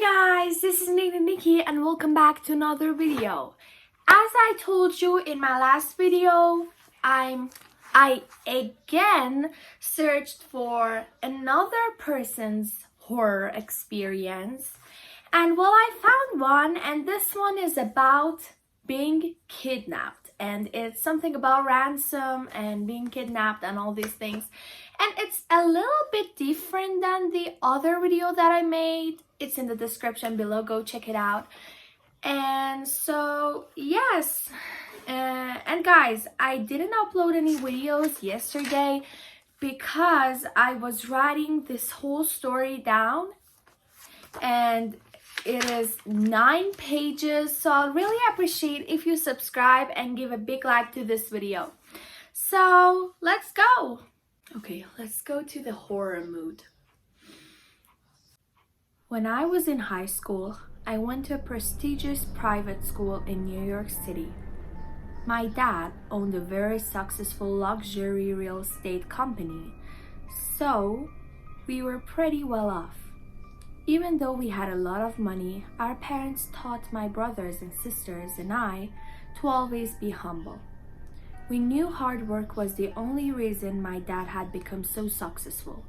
Guys, this is Nikki and welcome back to another video. As I told you in my last video, I again searched for another person's horror experience, and well, I found one, and this one is about being kidnapped, and it's something about ransom and being kidnapped and all these things. And it's a little bit different than the other video that I made. It's in the description below, go check it out. And so yes, and guys, I didn't upload any videos yesterday because I was writing this whole story down, and it is 9 pages, so I'll really appreciate if you subscribe and give a big like to this video. So let's go. Okay, let's go to the horror mood. When I was in high school, I went to a prestigious private school in New York City. My dad owned a very successful luxury real estate company, so we were pretty well off. Even though we had a lot of money, our parents taught my brothers and sisters and I to always be humble. We knew hard work was the only reason my dad had become so successful.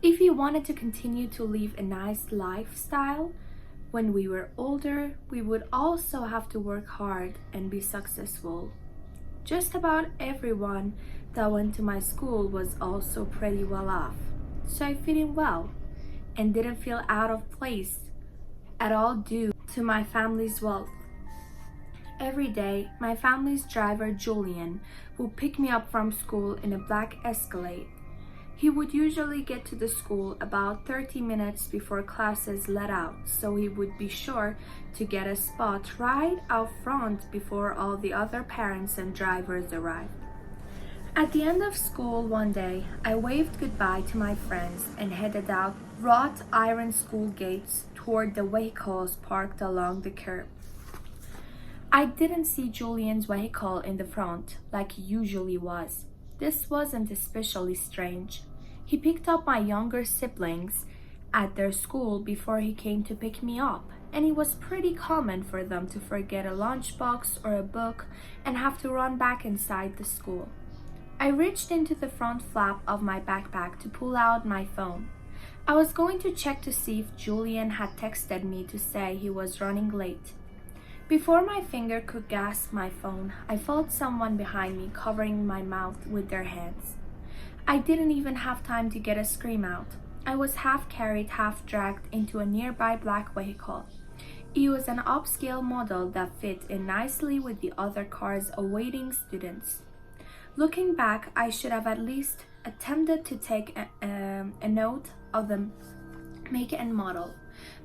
If he wanted to continue to live a nice lifestyle, when we were older, we would also have to work hard and be successful. Just about everyone that went to my school was also pretty well off, so I fit in well and didn't feel out of place at all due to my family's wealth. Every day, my family's driver, Julian, would pick me up from school in a black Escalade. He would usually get to the school about 30 minutes before classes let out, so he would be sure to get a spot right out front before all the other parents and drivers arrived. At the end of school one day, I waved goodbye to my friends and headed out wrought iron school gates toward the vehicles parked along the curb. I didn't see Julian's vehicle in the front like he usually was. This wasn't especially strange. He picked up my younger siblings at their school before he came to pick me up, and it was pretty common for them to forget a lunchbox or a book and have to run back inside the school. I reached into the front flap of my backpack to pull out my phone. I was going to check to see if Julian had texted me to say he was running late. Before my finger could grasp my phone, I felt someone behind me covering my mouth with their hands. I didn't even have time to get a scream out. I was half carried, half dragged into a nearby black vehicle. It was an upscale model that fit in nicely with the other cars awaiting students. Looking back, I should have at least attempted to take a note of the make and model,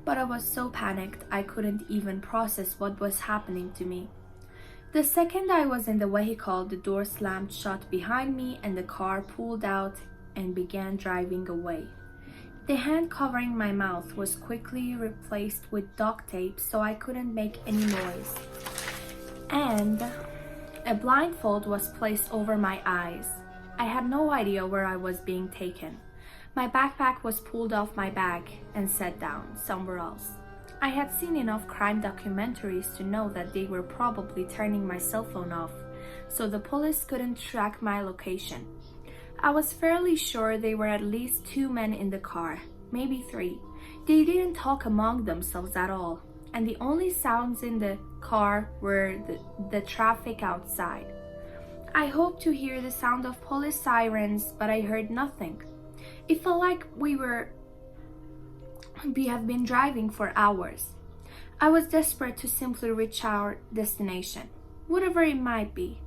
but I was so panicked I couldn't even process what was happening to me. The second I was in the vehicle, the door slammed shut behind me and the car pulled out and began driving away. The hand covering my mouth was quickly replaced with duct tape so I couldn't make any noise, and a blindfold was placed over my eyes. I had no idea where I was being taken. My backpack was pulled off my back and set down somewhere else. I had seen enough crime documentaries to know that they were probably turning my cell phone off, so the police couldn't track my location. I was fairly sure there were at least 2 men in the car, maybe 3. They didn't talk among themselves at all, and the only sounds in the car were the traffic outside. I hoped to hear the sound of police sirens, but I heard nothing. It felt like we have been driving for hours. I was desperate to simply reach our destination, whatever it might be.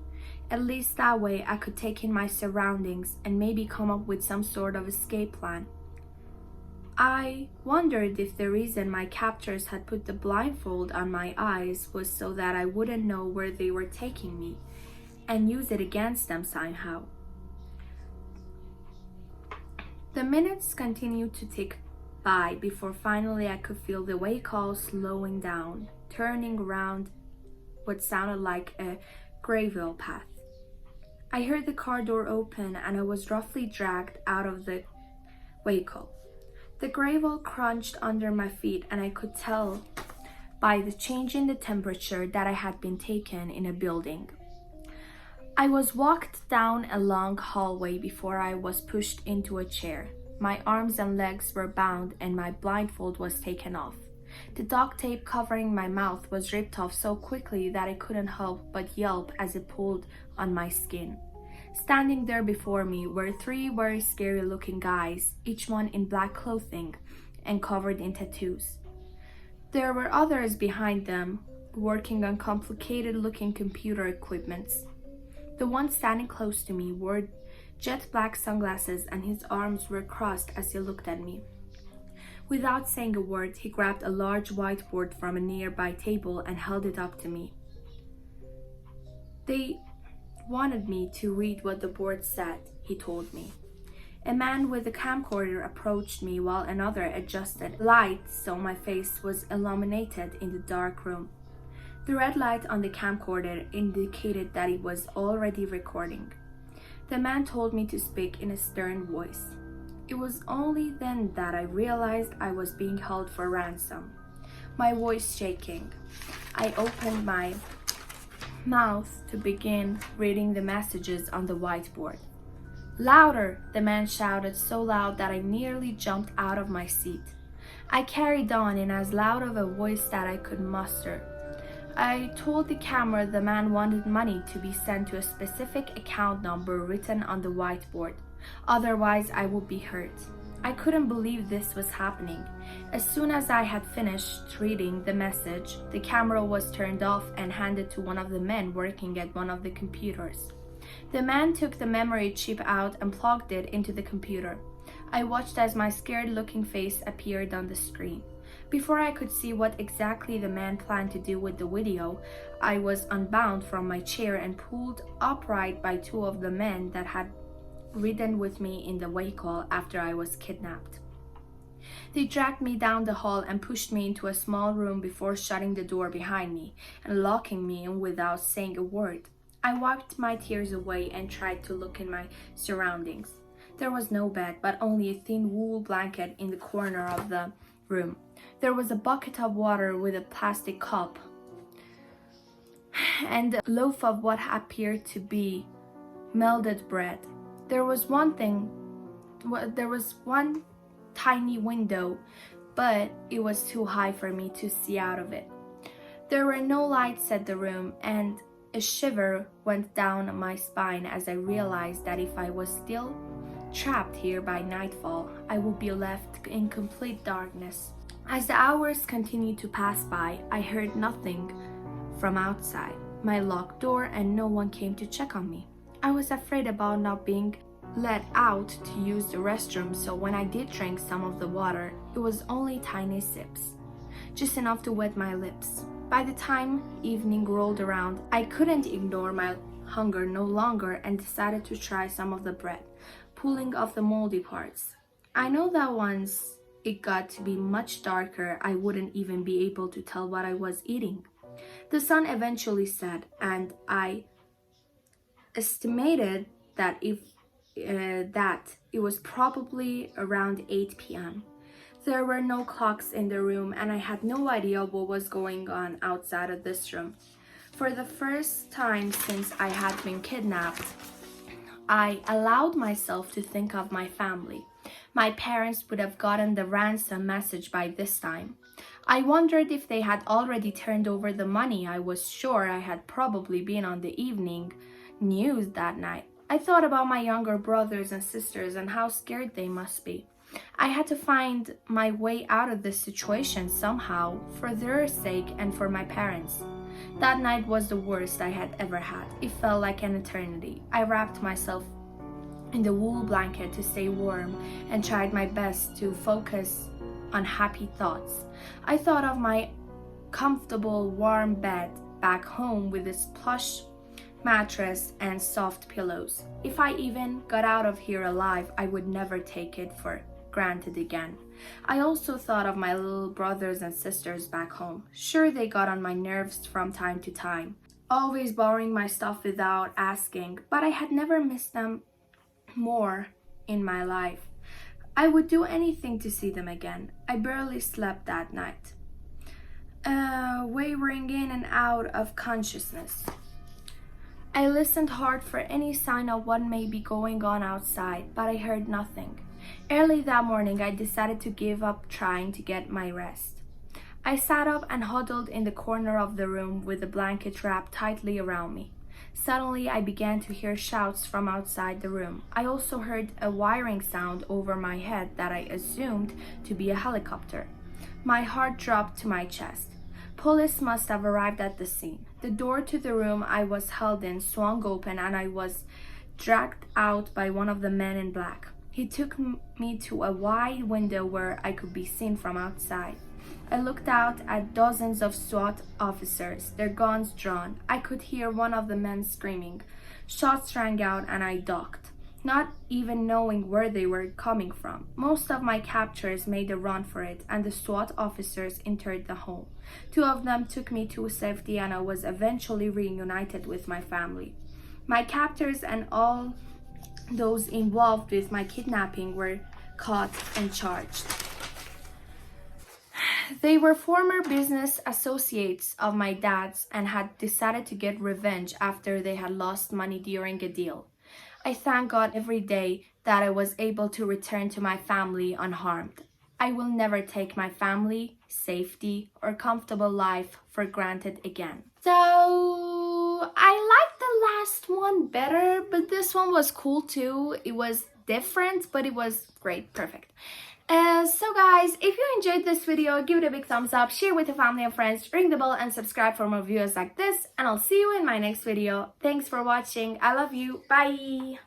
At least that way I could take in my surroundings and maybe come up with some sort of escape plan. I wondered if the reason my captors had put the blindfold on my eyes was so that I wouldn't know where they were taking me and use it against them somehow. The minutes continued to tick by before finally I could feel the vehicle slowing down, turning around what sounded like a gravel path. I heard the car door open and I was roughly dragged out of the vehicle. The gravel crunched under my feet, and I could tell by the change in the temperature that I had been taken in a building. I was walked down a long hallway before I was pushed into a chair. My arms and legs were bound and my blindfold was taken off. The duct tape covering my mouth was ripped off so quickly that I couldn't help but yelp as it pulled on my skin. Standing there before me were 3 very scary looking guys, each one in black clothing and covered in tattoos. There were others behind them, working on complicated looking computer equipments. The one standing close to me wore jet black sunglasses and his arms were crossed as he looked at me. Without saying a word, he grabbed a large whiteboard from a nearby table and held it up to me. They wanted me to read what the board said, he told me. A man with a camcorder approached me while another adjusted lights so my face was illuminated in the dark room. The red light on the camcorder indicated that it was already recording. The man told me to speak in a stern voice. It was only then that I realized I was being held for ransom. My voice shaking, I opened my mouth to begin reading the messages on the whiteboard. "Louder!" the man shouted so loud that I nearly jumped out of my seat. I carried on in as loud of a voice that I could muster. I told the camera the man wanted money to be sent to a specific account number written on the whiteboard. Otherwise, I would be hurt. I couldn't believe this was happening. As soon as I had finished reading the message, the camera was turned off and handed to one of the men working at one of the computers. The man took the memory chip out and plugged it into the computer. I watched as my scared-looking face appeared on the screen. Before I could see what exactly the man planned to do with the video, I was unbound from my chair and pulled upright by 2 of the men that had ridden with me in the vehicle after I was kidnapped. They dragged me down the hall and pushed me into a small room before shutting the door behind me and locking me in without saying a word. I wiped my tears away and tried to look in my surroundings. There was no bed, but only a thin wool blanket in the corner of the room. There was a bucket of water with a plastic cup and a loaf of what appeared to be melted bread. There was one tiny window, but it was too high for me to see out of it. There were no lights at the room, and a shiver went down my spine as I realized that if I was still trapped here by nightfall, I would be left in complete darkness. As the hours continued to pass by, I heard nothing from outside my locked door, and no one came to check on me. I was afraid about not being let out to use the restroom, so when I did drink some of the water, it was only tiny sips, just enough to wet my lips. By the time evening rolled around, I couldn't ignore my hunger no longer and decided to try some of the bread, pulling off the moldy parts. I know that once it got to be much darker, I wouldn't even be able to tell what I was eating. The sun eventually set, and I estimated that it was probably around 8 p.m. There were no clocks in the room, and I had no idea what was going on outside of this room. For the first time since I had been kidnapped, I allowed myself to think of my family. My parents would have gotten the ransom message by this time. I wondered if they had already turned over the money. I was sure I had probably been on the evening news that night. I thought about my younger brothers and sisters and how scared they must be. I had to find my way out of this situation somehow, for their sake and for my parents. That night was the worst I had ever had. It felt like an eternity. I wrapped myself in the wool blanket to stay warm and tried my best to focus on happy thoughts. I thought of my comfortable warm bed back home with its plush mattress and soft pillows. If I even got out of here alive, I would never take it for granted again. I also thought of my little brothers and sisters back home. Sure, they got on my nerves from time to time, always borrowing my stuff without asking, but I had never missed them more in my life. I would do anything to see them again. I barely slept that night, wavering in and out of consciousness. I listened hard for any sign of what may be going on outside, but I heard nothing. Early that morning, I decided to give up trying to get my rest. I sat up and huddled in the corner of the room with the blanket wrapped tightly around me. Suddenly, I began to hear shouts from outside the room. I also heard a wiring sound over my head that I assumed to be a helicopter. My heart dropped to my chest. Police must have arrived at the scene. The door to the room I was held in swung open and I was dragged out by one of the men in black. He took me to a wide window where I could be seen from outside. I looked out at dozens of SWAT officers, their guns drawn. I could hear one of the men screaming. Shots rang out and I ducked, not even knowing where they were coming from. Most of my captors made a run for it, and the SWAT officers entered the home. 2 of them took me to safety, and I was eventually reunited with my family. My captors and all those involved with my kidnapping were caught and charged. They were former business associates of my dad's and had decided to get revenge after they had lost money during a deal. I thank God every day that I was able to return to my family unharmed. I will never take my family, safety, or comfortable life for granted again. So, I liked the last one better, but this one was cool too. It was different, but it was great, perfect. So guys, if you enjoyed this video, give it a big thumbs up, share with your family and friends, ring the bell and subscribe for more videos like this, and I'll see you in my next video. Thanks for watching. I love you. Bye.